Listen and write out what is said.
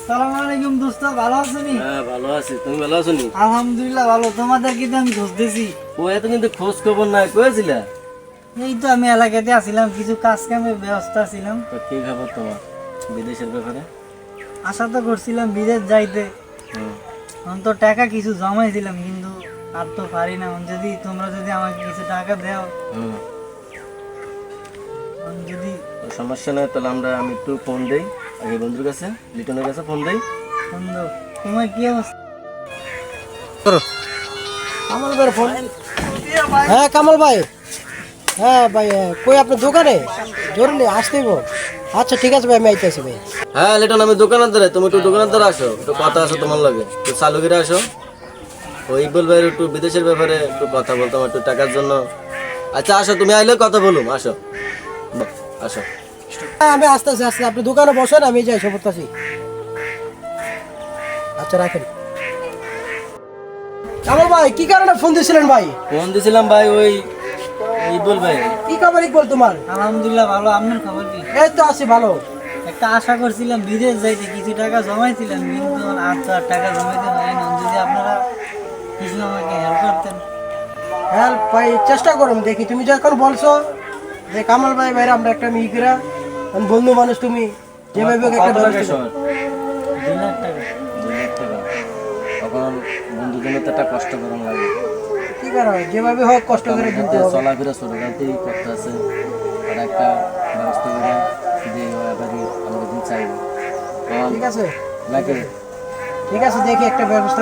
আসসালামু আলাইকুম দোস্ত, ভালো আছো নি? হ্যাঁ ভালো আছি, তুমি ভালো আছো নি? আলহামদুলিল্লাহ ভালো। তোমাদের কিন্তু আমি খুঁজতেছি। ও এত কিন্তু খোঁজ খবর নাই, কয়েছিলা? এই তো আমি এলাকাতে আসছিলাম, কিছু কাজ কামের ব্যবস্থা ছিলাম। তো কি খবর তোমার বিদেশের ব্যাপারে? আশা তো করছিলাম বিদেশ যাইতে, হুম। তো টাকা কিছু জমাইছিলাম, কিন্তু আর তো পারি না। তোমরা যদি আমাকে কিছু টাকা দাও, হুম। যদি তো সমস্যা নাই, তাহলে আমি একটু ফোন দেই আগে বন্ধুর কাছে, লিটনের কাছে ফোন দেই। সুন্দর। তোমার কি অবস্থা? কামাল ভাইয়ের ফোন। হ্যাঁ কামাল ভাই, হ্যাঁ ভাই, কই আপনার দোকানে? জরুরি আসতেইব। আচ্ছা ঠিক আছে ভাই, আমি আইতেছি ভাই। হ্যাঁ লিটন, আমি দোকানের ধরে, তুমি একটু দোকানের ধরে আসো, একটু কথা আছে তোমার লাগে, একটু চালু করে আসো। ওই ইকবাল ভাইয়ের একটু বিদেশের ব্যাপারে একটু কথা বলতাম, একটু টাকার জন্য। আচ্ছা আসো, তুমি আইলে কথা বলুম, আসো। বাহ, আসো। হ্যাঁ আমি আসতেছি, আপনি দোকানে বসেন, আমি যাই সবতাছি। আচ্ছা রাখেন। কামাল ভাই কি কারণে ফোন দিয়েছিলেন ভাই? ফোন দিছিলাম ভাই, ওই ইকবাল ভাই। কি খবর ইকবাল তোমার? আলহামদুলিল্লাহ ভালো। আপনার খবর কি? এই তো আছি ভালো। একটা আশা করছিলাম বিদেশ যাইতে, কিছু টাকা জমাইছিলাম, কিন্তু আর তো আর টাকা জমাইতে পারি না। যদি আপনারা কিছু আমাকে হেল্প করতেন। হ্যাঁ ভাই চেষ্টা করুন, দেখি তুমি যখন বলছো যে কামাল ভাই ভাই আমরা একটা মিগরা বন্ধু মানুষ, তুমি যেভাবে হোক একটা কত টাকা ব্যবস্থা করো। শহর? 2 লাখ টাকা। 2 লাখ টাকা। তখন বন্ধুদের তো একটা কষ্ট করার লাগে। কি করা হয়, যেভাবে হোক কষ্ট করে দিতে হবে। চলাফেরা ছোটখাতেই করতে আছে, আর একটা ব্যবস্থা করে যে ব্যাপারে আমরা দিন চাইব ঠিক আছে, নাকি? ঠিক আছে, দেখি একটা ব্যবস্থা